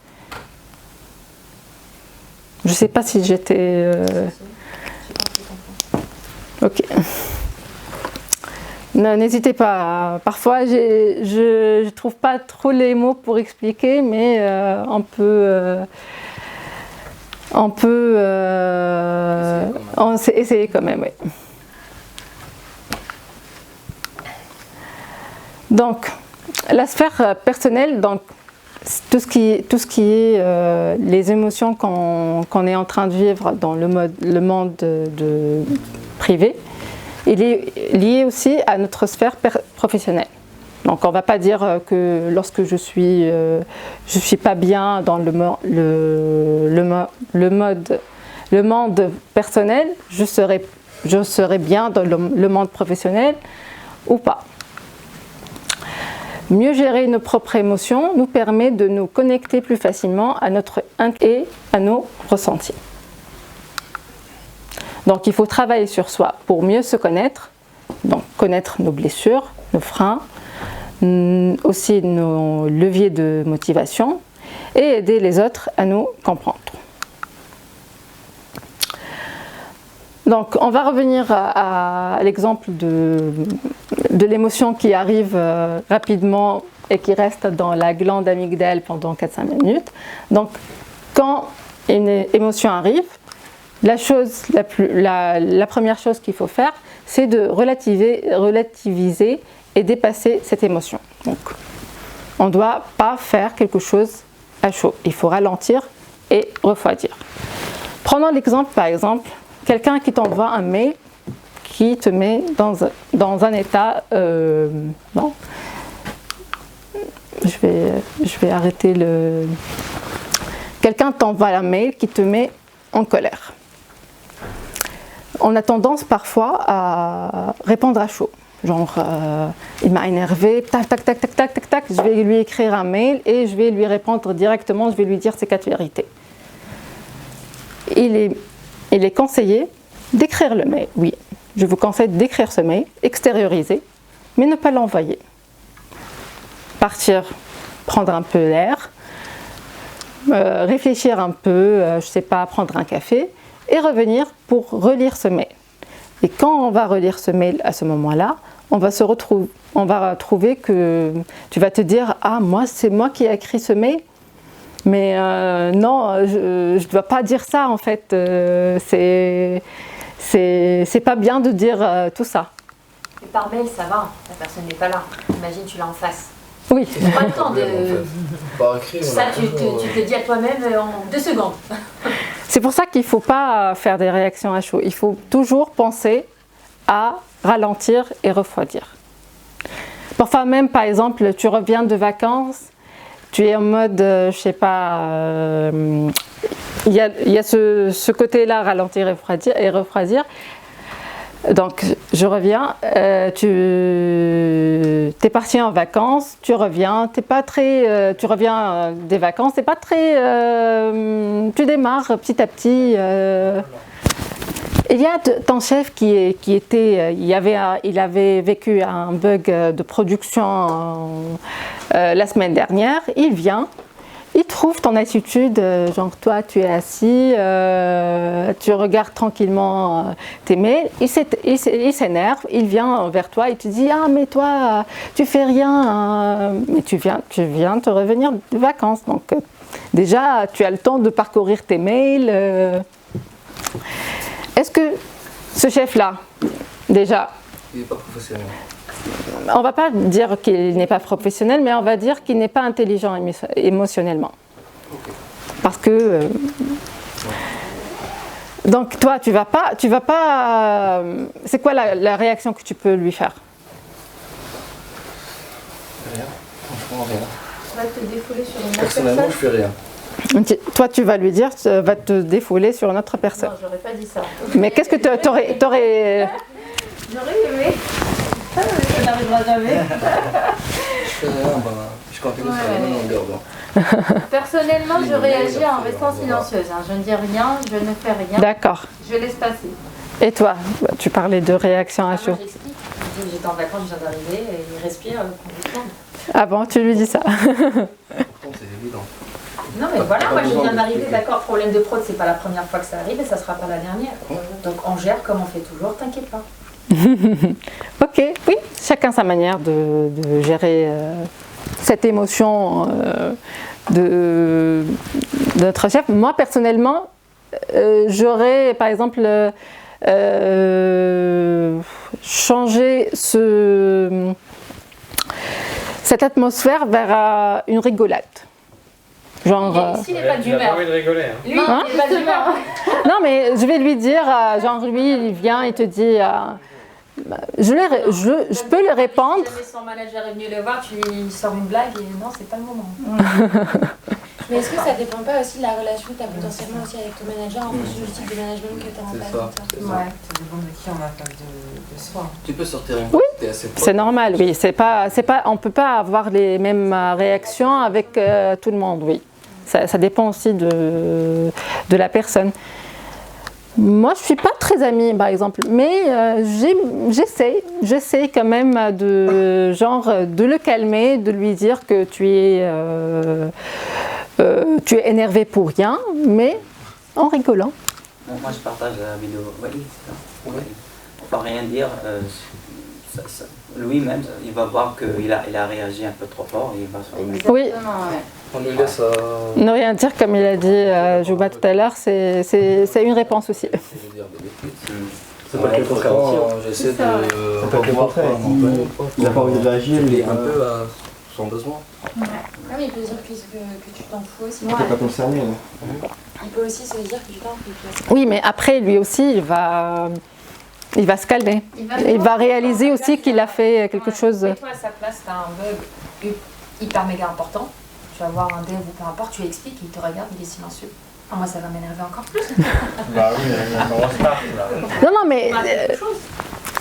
Je ne sais pas si j'étais... Ok. N'hésitez pas. Parfois, je ne trouve pas trop les mots pour expliquer, mais on peut essayer quand même. Oui. Donc, la sphère personnelle, donc tout ce qui est les émotions qu'on est en train de vivre dans le monde privé, il est lié aussi à notre sphère professionnelle. Donc on ne va pas dire que lorsque je suis pas bien dans le monde personnel, je serai bien dans le monde professionnel ou pas. Mieux gérer nos propres émotions nous permet de nous connecter plus facilement à notre et à nos ressentis. Donc il faut travailler sur soi pour mieux se connaître, donc connaître nos blessures, nos freins, aussi nos leviers de motivation et aider les autres à nous comprendre. Donc on va revenir à l'exemple de l'émotion qui arrive rapidement et qui reste dans la glande amygdale pendant 4-5 minutes. Donc quand une émotion arrive, la première chose qu'il faut faire, c'est de relativiser et dépasser cette émotion. Donc, on ne doit pas faire quelque chose à chaud. Il faut ralentir et refroidir. Prenons l'exemple, par exemple, quelqu'un qui t'envoie un mail qui te met dans un état... non. Je vais arrêter le... Quelqu'un t'envoie un mail qui te met en colère. On a tendance parfois à répondre à chaud. Genre, il m'a énervé, tac, tac, tac, tac, tac, tac, tac, je vais lui écrire un mail et je vais lui répondre directement, je vais lui dire ses 4 vérités. Il est conseillé d'écrire le mail, oui. Je vous conseille d'écrire ce mail, extérioriser, mais ne pas l'envoyer. partir prendre un peu l'air, réfléchir un peu, je sais pas, prendre un café et revenir pour relire ce mail. Et quand on va relire ce mail à ce moment-là, on va trouver que tu vas te dire « Ah, c'est moi qui ai écrit ce mail ?» Mais non, je ne dois pas dire ça en fait, c'est pas bien de dire tout ça. Et par mail, ça va, la personne n'est pas là. Imagine, tu l'as en face. Oui. Tu n'as pas le temps de... Par écrit, Ça, tu te dis à toi-même en 2 secondes. C'est pour ça qu'il ne faut pas faire des réactions à chaud. Il faut toujours penser à ralentir et refroidir. Parfois même, par exemple, tu reviens de vacances, tu es en mode, je sais pas, il y a ce côté-là, ralentir et refroidir. Donc, je reviens, tu es parti en vacances, tu reviens, tu reviens des vacances, t'es pas très, tu démarres petit à petit. Il y a ton chef il avait vécu un bug de production la semaine dernière, il vient. Il trouve ton attitude, genre toi tu es assis, tu regardes tranquillement tes mails, il s'énerve, il vient vers toi et te dit « Ah mais toi tu fais rien, mais tu viens te revenir de vacances, donc déjà tu as le temps de parcourir tes mails. Est-ce que ce chef-là, déjà, il n'est pas professionnel. On ne va pas dire qu'il n'est pas professionnel, mais on va dire qu'il n'est pas intelligent émotionnellement. Parce que... donc toi, tu vas pas c'est quoi la réaction que tu peux lui faire? Rien, franchement rien. Tu vas te défouler sur une autre Personnellement, je personne. fais rien. Toi, tu vas lui dire, tu vas te défouler sur une autre personne. Non, j'aurais pas dit ça. Mais qu'est-ce que t'aurais... J'aurais aimé. Ça n'arrivera jamais. Je fais rien, je continue sur la même longueur d'onde. Personnellement, je réagis en restant silencieuse. Je ne dis rien, je ne fais rien. D'accord. Je laisse passer. Et toi, tu parlais de réaction à chaud. Moi, j'explique. Je dis, j'étais en vacances, je viens d'arriver, et il respire, complètement. Ah bon, tu lui dis ça. Pourtant, c'est évident. Non mais voilà, moi je viens d'arriver, d'accord, problème de prod, c'est pas la première fois que ça arrive et ça sera pas la dernière. Donc on gère comme on fait toujours, t'inquiète pas. Ok, oui, chacun sa manière de gérer cette émotion de notre chef. Moi personnellement, j'aurais par exemple changé cette atmosphère vers une rigolade. Genre, S'il n'est pas Tu n'as pas d'humeur. envie de rigoler. Hein. Lui, il n'est pas d'humeur. non mais je vais lui dire, genre lui il vient et te dit, je peux lui répondre. Si jamais son manager est venu le voir, tu lui sors une blague et non, c'est pas le moment. Mais est-ce que ça dépend pas aussi de la relation que tu as potentiellement aussi avec ton manager en fonction du type de management que tu as en C'est place? ça. comme C'est ça. Ouais. Ça dépend de qui on a face de soi. Tu peux sortir une Oui, t'es assez c'est normal, oui. C'est pas, on peut pas avoir les mêmes réactions avec tout le monde, oui. Ça dépend aussi de la personne. Moi, je suis pas très amie, par exemple, mais j'essaie quand même de le calmer, de lui dire que tu es énervé pour rien, mais en rigolant. Moi, je partage la vidéo. Oui, c'est ça. Oui. On ne va rien dire. Lui-même, il va voir qu'il a réagi un peu trop fort et il va se Oui. Exactement, ouais. On lui laisse Ne rien dire, comme il a dit Jouba tout à l'heure, c'est une réponse aussi. je veux dire des bêtises. C'est pas que le contraire aussi. J'essaie ça. de C'est pas que le revoir contraire. quoi, Il a pas envie de réagir, il il est un peu à son besoin. Ah mais il peut dire que tu t'en fous aussi. t'es pas concerné. Là. Il peut aussi se dire que tu t'en fous. Oui, mais après, lui aussi, il va se calmer. Il va réaliser aussi qu'il a fait quelque chose. Mets-toi à sa place, tu as un bug hyper méga important. Tu vas voir un dev ou peu importe, tu lui expliques, il te regarde, il est silencieux. Ah, moi, ça va m'énerver encore plus. Bah oui, il y a une grosse part là. Non, mais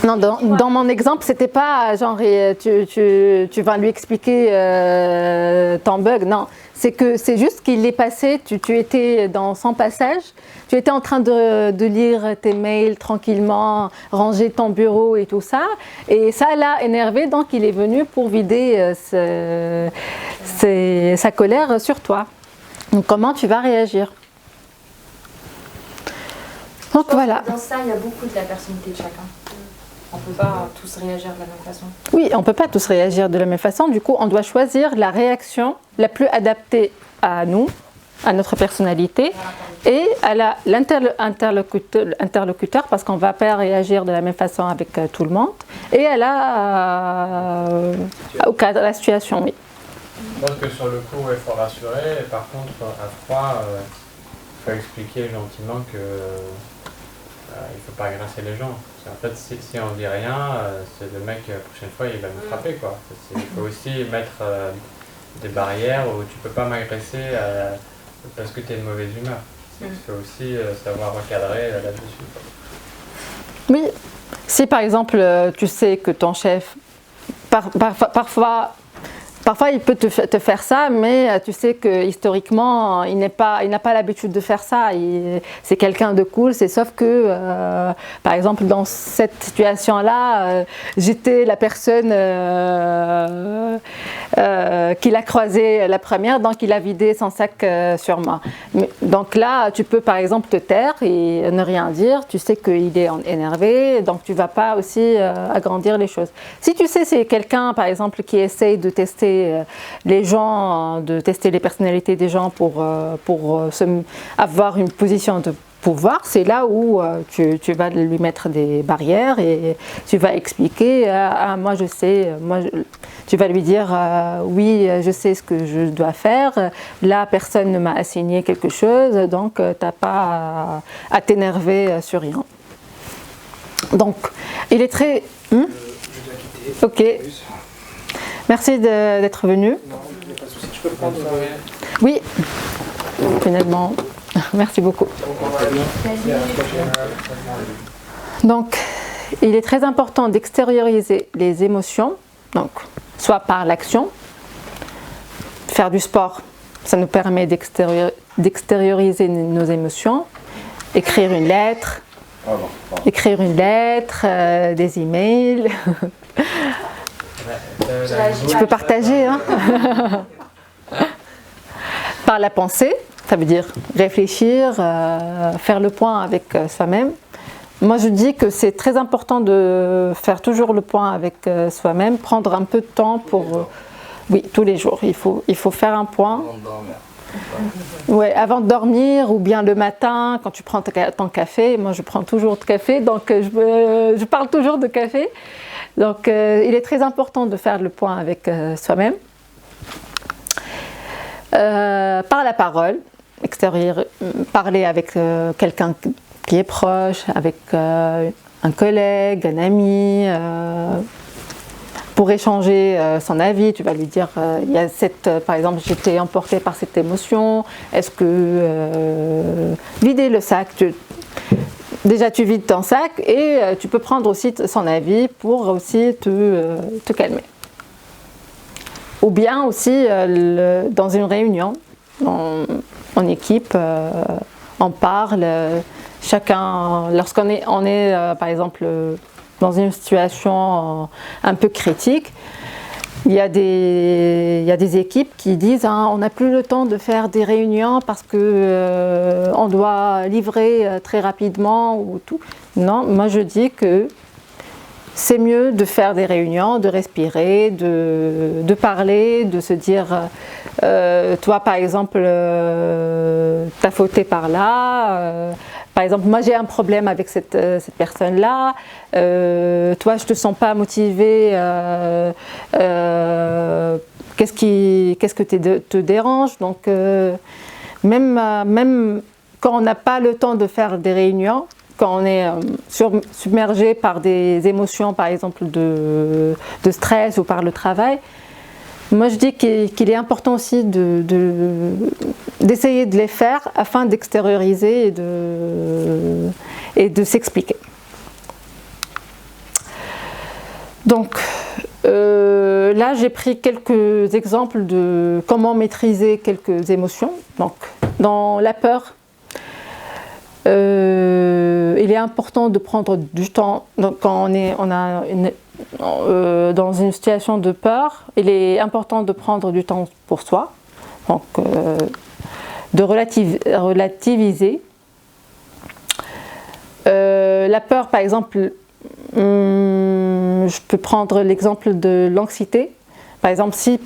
non, dans mon exemple, c'était pas genre tu vas lui expliquer ton bug. Non, c'est que c'est juste qu'il est passé, tu étais dans son passage, tu étais en train de lire tes mails tranquillement, ranger ton bureau et tout ça, et ça l'a énervé, donc il est venu pour vider sa colère sur toi. Donc comment tu vas réagir? Donc voilà. Dans ça, il y a beaucoup de la personnalité de chacun. On ne peut pas tous réagir de la même façon. Oui, on ne peut pas tous réagir de la même façon. Du coup, on doit choisir la réaction la plus adaptée à nous, à notre personnalité et à l'interlocuteur, parce qu'on ne va pas réagir de la même façon avec tout le monde, et à la situation, oui. Je pense que sur le coup, il faut rassurer. Et par contre, à froid, il faut expliquer gentiment que il ne faut pas agresser les gens. En fait, si on dit rien, c'est le mec, la prochaine fois, il va nous frapper, quoi. Il faut aussi mettre des barrières où tu ne peux pas m'agresser parce que tu es de mauvaise humeur. Il faut aussi savoir recadrer là-dessus. Oui, si par exemple, tu sais que ton chef, parfois il peut te faire ça, mais tu sais que historiquement, il n'a pas l'habitude de faire ça. C'est quelqu'un de cool, sauf que, par exemple, dans cette situation-là, j'étais la personne qu'il a croisée la première, donc il a vidé son sac sur moi. Donc là, tu peux par exemple te taire et ne rien dire. Tu sais qu'il est énervé, donc tu ne vas pas aussi agrandir les choses. Si tu sais c'est quelqu'un, par exemple, qui essaye de tester les gens, de tester les personnalités des gens pour avoir une position de pouvoir, c'est là où tu vas lui mettre des barrières et tu vas expliquer moi je sais, tu vas lui dire oui je sais ce que je dois faire, là personne ne m'a assigné quelque chose, donc tu n'as pas à t'énerver sur rien. Donc il est très... Je dois quitter. Ok. Merci d'être venu. Non, il n'y a pas de souci. Je peux prendre. Oui, finalement. Merci beaucoup. Donc, il est très important d'extérioriser les émotions, donc, soit par l'action. Faire du sport, ça nous permet d'extérioriser nos émotions. Écrire une lettre, des emails. Tu peux partager, hein. Par la pensée, ça veut dire réfléchir, faire le point avec soi-même. Moi je dis que c'est très important de faire toujours le point avec soi-même, prendre un peu de temps pour... oui, tous les jours, il faut faire un point. Avant de dormir. Ouais, avant de dormir ou bien le matin quand tu prends ton café. Moi je prends toujours de café, donc je parle toujours de café. Donc il est très important de faire le point avec soi-même. Par la parole, parler avec quelqu'un qui est proche, avec un collègue, un ami, pour échanger son avis. Tu vas lui dire, il y a par exemple, j'étais emportée par cette émotion, est-ce que vider le sac, déjà tu vides ton sac et tu peux prendre aussi son avis pour aussi te calmer. Ou bien aussi dans une réunion, en équipe, on parle, chacun, lorsqu'on est par exemple dans une situation un peu critique, il y a des équipes qui disent on n'a plus le temps de faire des réunions parce que on doit livrer très rapidement ou tout. Non, moi je dis que c'est mieux de faire des réunions, de respirer, de parler, de se dire toi par exemple t'as fauté par là, par exemple moi j'ai un problème avec cette personne-là, toi je te sens pas motivé, qu'est-ce que te dérange, donc même quand on n'a pas le temps de faire des réunions, quand on est submergé par des émotions, par exemple de stress ou par le travail, moi je dis qu'il est important aussi d'essayer de les faire afin d'extérioriser et de s'expliquer. Donc là, j'ai pris quelques exemples de comment maîtriser quelques émotions. Donc, dans la peur, il est important de prendre du temps. Donc, quand dans une situation de peur, il est important de prendre du temps pour soi. Donc, de relativiser. La peur, par exemple, je peux prendre l'exemple de l'anxiété. Par exemple, si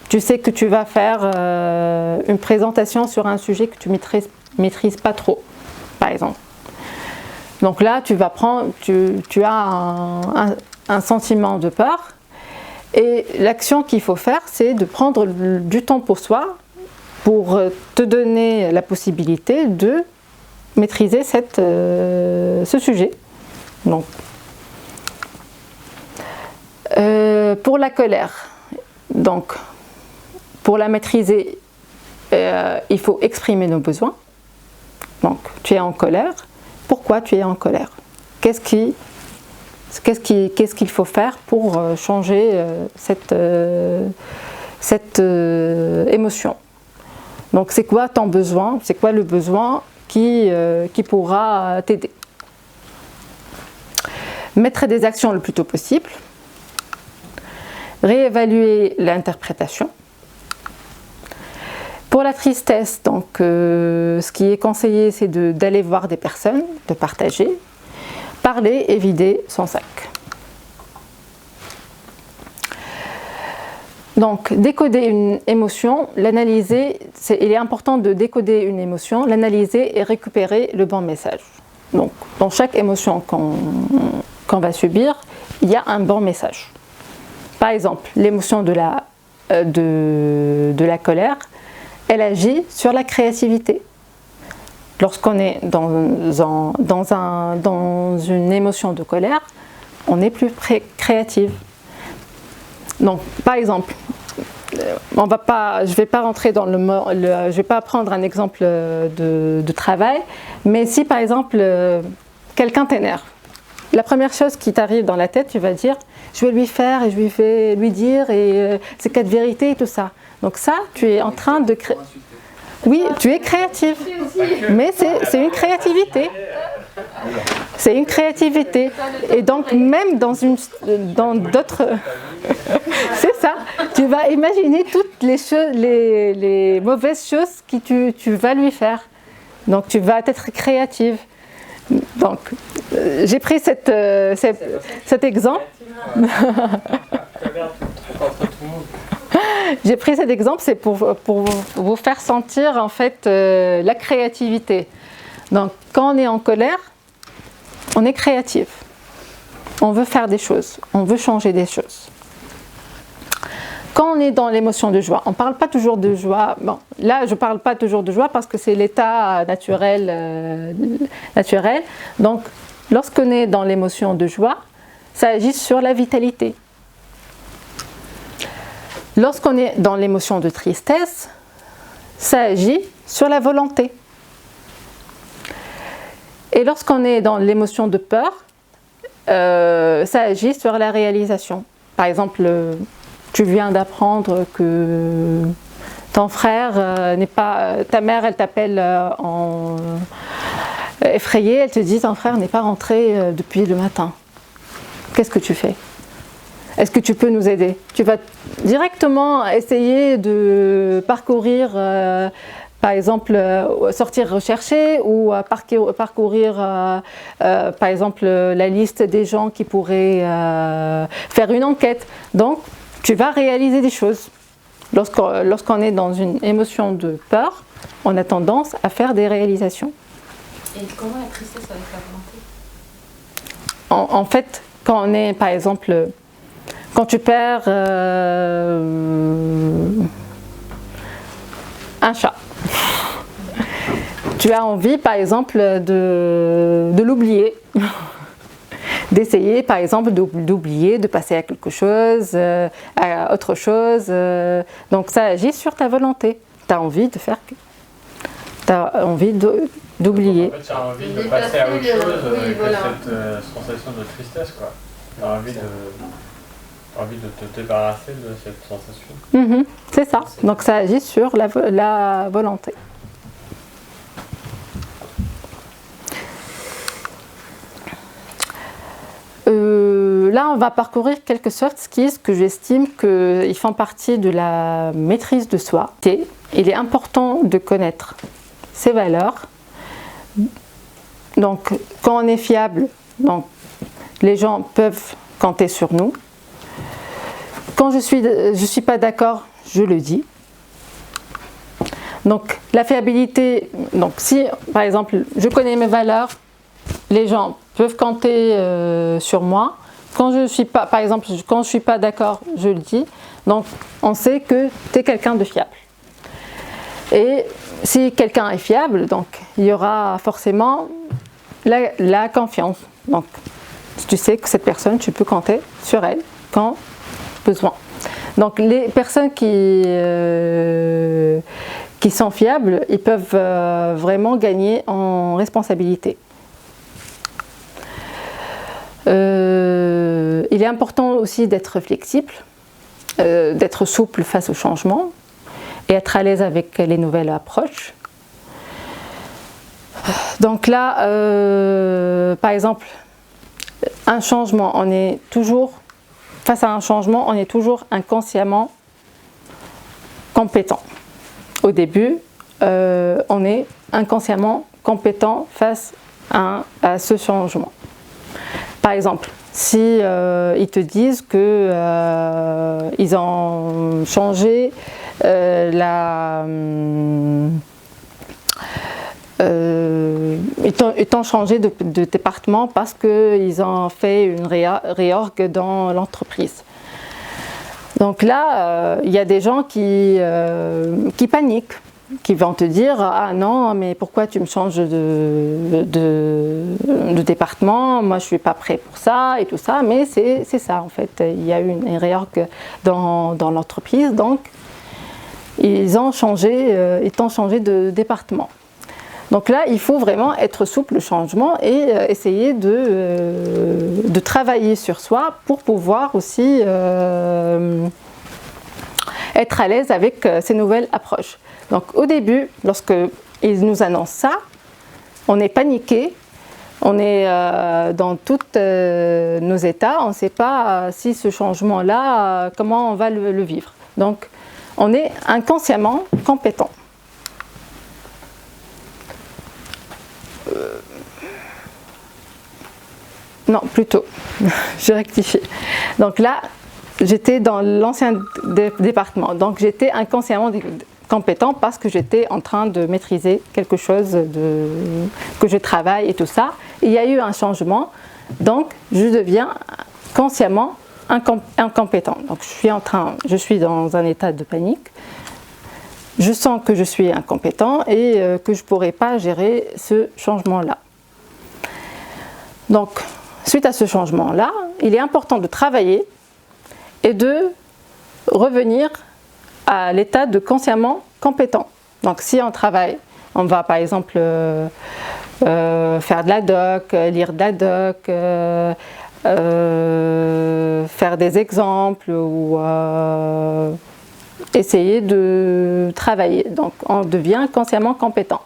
tu sais que tu vas faire une présentation sur un sujet que tu maîtrises pas trop, par exemple. Donc là, tu as un sentiment de peur. Et l'action qu'il faut faire, c'est de prendre du temps pour soi, pour te donner la possibilité de maîtriser ce sujet. Donc, pour la colère, donc, pour la maîtriser, il faut exprimer nos besoins. Donc, tu es en colère. Pourquoi tu es en colère? Qu'est-ce qu'il faut faire pour changer cette émotion? Donc, c'est quoi ton besoin? C'est quoi le besoin qui pourra t'aider? Mettre des actions le plus tôt possible. Réévaluer l'interprétation. Pour la tristesse, donc, ce qui est conseillé, c'est d'aller voir des personnes, de partager, parler et vider son sac. Donc, décoder une émotion, l'analyser, il est important de décoder une émotion, l'analyser et récupérer le bon message. Donc, dans chaque émotion qu'on va subir, il y a un bon message. Par exemple, l'émotion de la colère, elle agit sur la créativité. Lorsqu'on est dans une émotion de colère, on est plus créatif. Donc, par exemple, je vais pas rentrer dans je vais pas prendre un exemple de travail, mais si par exemple quelqu'un t'énerve, la première chose qui t'arrive dans la tête, tu vas dire, je vais lui faire et je vais lui dire et c'est quatre vérités et tout ça. Donc ça, tu es en train de créer. Oui, tu es créatif, mais c'est une créativité. C'est une créativité. Et donc même dans d'autres... c'est ça. Tu vas imaginer toutes les choses, les mauvaises choses que tu vas lui faire. Donc tu vas être créative. Donc j'ai pris cet exemple. J'ai pris cet exemple, c'est pour vous faire sentir en fait la créativité. Donc quand on est en colère, on est créatif. On veut faire des choses, on veut changer des choses. Quand on est dans l'émotion de joie, on ne parle pas toujours de joie. Bon, là, je ne parle pas toujours de joie parce que c'est l'état naturel. Donc, lorsqu'on est dans l'émotion de joie, ça agit sur la vitalité. Lorsqu'on est dans l'émotion de tristesse, ça agit sur la volonté. Et lorsqu'on est dans l'émotion de peur, ça agit sur la réalisation. Par exemple, tu viens d'apprendre que ton frère n'est pas... Ta mère, elle t'appelle effrayée, elle te dit ton frère n'est pas rentré depuis le matin. Qu'est-ce que tu fais? Est-ce que tu peux nous aider? Tu vas directement essayer de parcourir, par exemple, sortir rechercher ou parcourir, par exemple, la liste des gens qui pourraient faire une enquête. Donc, tu vas réaliser des choses. Lorsqu'on est dans une émotion de peur, on a tendance à faire des réalisations. Et comment la tristesse avec la volonté? En fait, quand on est, par exemple... Quand tu perds un chat, tu as envie par exemple de l'oublier, d'essayer par exemple d'oublier, de passer à quelque chose, à autre chose. Donc ça agit sur ta volonté. Tu as envie de faire... Tu as envie d'oublier. En fait, tu as envie de passer à autre chose que cette sensation de tristesse, quoi. Tu as envie envie de te débarrasser de cette sensation. C'est ça. Donc ça agit sur la volonté. Là, on va parcourir quelques soft skills que j'estime qu'ils font partie de la maîtrise de soi. Il est important de connaître ses valeurs. Donc, quand on est fiable, donc, les gens peuvent compter sur nous. Quand je suis pas d'accord, je le dis. Donc, la fiabilité, donc si par exemple je connais mes valeurs, les gens peuvent compter sur moi. Quand je suis pas, par exemple, quand je suis pas d'accord, je le dis. Donc, on sait que tu es quelqu'un de fiable. Et si quelqu'un est fiable, donc il y aura forcément la confiance. Donc, tu sais que cette personne, tu peux compter sur elle quand besoin. Donc, les personnes qui sont fiables, ils peuvent vraiment gagner en responsabilité. Il est important aussi d'être flexible, d'être souple face au changement et être à l'aise avec les nouvelles approches. Donc là, par exemple, un changement, on est toujours, face à un changement, on est toujours inconsciemment compétent. Au début, on est inconsciemment compétent face à ce changement. Par exemple, si ils te disent que ils ont changé ils t'ont changé de département parce qu'ils ont fait une réorg dans l'entreprise. Donc là, il y a des gens qui paniquent, qui vont te dire « Ah non, mais pourquoi tu me changes de département? Moi, je ne suis pas prêt pour ça et tout ça. » Mais c'est ça, en fait. Il y a eu une réorg dans l'entreprise, donc ils t'ont changé de département. Donc là, il faut vraiment être souple au changement et essayer de travailler sur soi pour pouvoir aussi être à l'aise avec ces nouvelles approches. Donc au début, lorsqu'ils nous annoncent ça, on est paniqué, on est dans tous nos états, on ne sait pas si ce changement-là, comment on va le vivre. Donc on est inconsciemment compétent. Non, plutôt, je rectifie. Donc là, j'étais dans l'ancien département, donc j'étais inconsciemment compétent parce que j'étais en train de maîtriser quelque chose que je travaille et tout ça. Il y a eu un changement, donc je deviens consciemment incompétent. Donc je suis dans un état de panique. Je sens que je suis incompétent et que je ne pourrai pas gérer ce changement-là. Donc, suite à ce changement-là, il est important de travailler et de revenir à l'état de consciemment compétent. Donc, si on travaille, on va par exemple faire de la doc, lire de la doc, faire des exemples ou essayer de travailler. Donc on devient consciemment compétent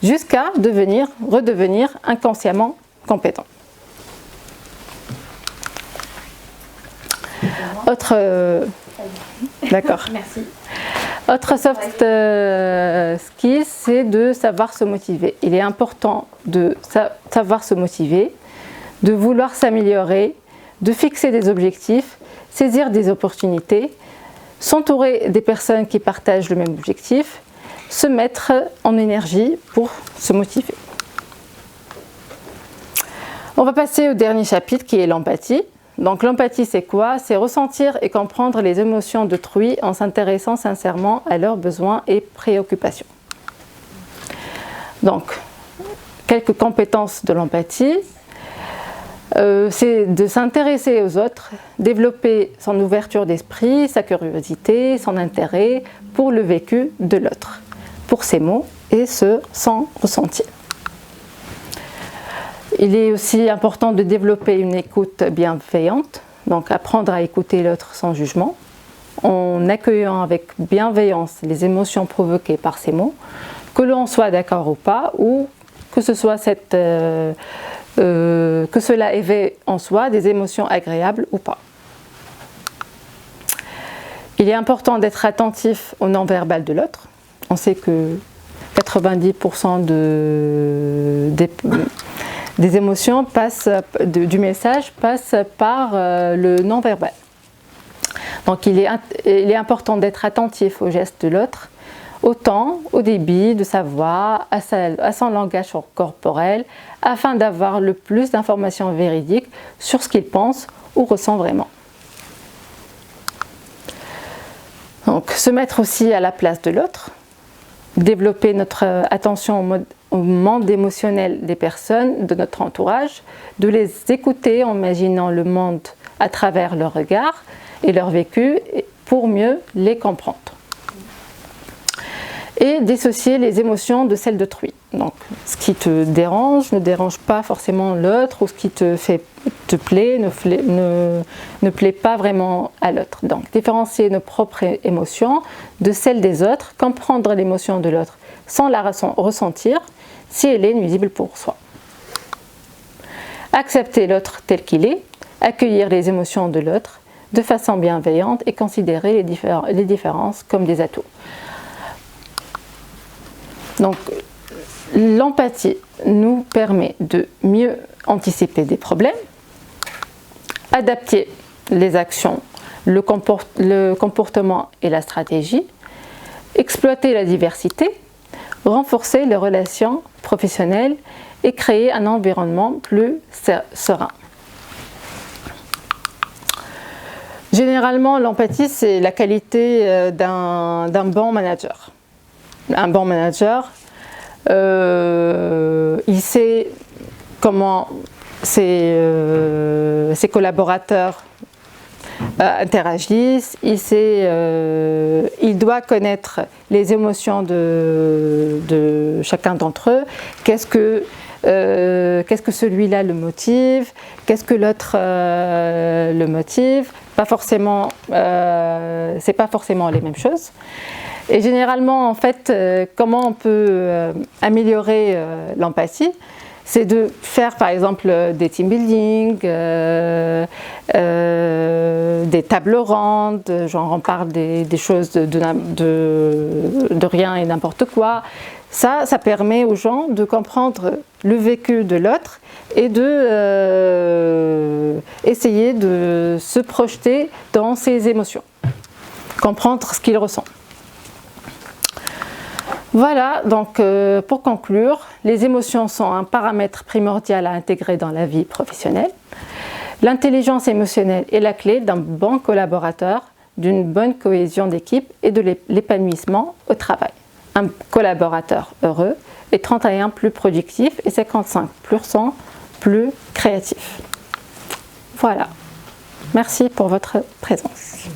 jusqu'à redevenir inconsciemment compétent. D'accord. Merci. Autre soft skill, c'est de savoir se motiver. Il est important de savoir se motiver, de vouloir s'améliorer, de fixer des objectifs, saisir des opportunités, s'entourer des personnes qui partagent le même objectif, se mettre en énergie pour se motiver. On va passer au dernier chapitre qui est l'empathie. Donc l'empathie, c'est quoi? C'est ressentir et comprendre les émotions d'autrui en s'intéressant sincèrement à leurs besoins et préoccupations. Donc, quelques compétences de l'empathie. C'est de s'intéresser aux autres, développer son ouverture d'esprit, sa curiosité, son intérêt pour le vécu de l'autre, pour ses mots et son ressenti. Il est aussi important de développer une écoute bienveillante, Donc apprendre à écouter l'autre sans jugement, en accueillant avec bienveillance les émotions provoquées par ces mots, que l'on soit d'accord ou pas, ou que ce soit que cela éveille en soi des émotions agréables ou pas. Il est important d'être attentif au non-verbal de l'autre. On sait que 90% des émotions du message passent par le non-verbal. Donc il est important d'être attentif aux gestes de l'autre, au temps, au débit de sa voix, à son langage corporel, afin d'avoir le plus d'informations véridiques sur ce qu'il pense ou ressent vraiment. Donc se mettre aussi à la place de l'autre, développer notre attention au monde émotionnel des personnes de notre entourage, de les écouter en imaginant le monde à travers leur regard et leur vécu pour mieux les comprendre. Et dissocier les émotions de celles d'autrui. Donc, ce qui te dérange ne dérange pas forcément l'autre, ou ce qui te plaît ne plaît pas vraiment à l'autre. Donc, différencier nos propres émotions de celles des autres, comprendre l'émotion de l'autre sans la ressentir si elle est nuisible pour soi. Accepter l'autre tel qu'il est, accueillir les émotions de l'autre de façon bienveillante et considérer les différences comme des atouts. Donc, l'empathie nous permet de mieux anticiper des problèmes, adapter les actions, le comportement et la stratégie, exploiter la diversité, renforcer les relations professionnelles et créer un environnement plus serein. Généralement, l'empathie, c'est la qualité d'un bon manager. Un bon manager, il sait comment ses collaborateurs interagissent, il doit connaître les émotions de chacun d'entre eux, qu'est-ce que celui-là le motive, qu'est-ce que l'autre le motive, c'est pas forcément les mêmes choses. Et généralement, en fait, comment on peut améliorer l'empathie, c'est de faire par exemple des team building, des tables rondes, genre on parle des choses de rien et n'importe quoi. Ça permet aux gens de comprendre le vécu de l'autre et essayer de se projeter dans ses émotions, comprendre ce qu'il ressent. Voilà, donc pour conclure, les émotions sont un paramètre primordial à intégrer dans la vie professionnelle. L'intelligence émotionnelle est la clé d'un bon collaborateur, d'une bonne cohésion d'équipe et de l'épanouissement au travail. Un collaborateur heureux est 31 plus productif et 55% plus créatif. Voilà, merci pour votre présence.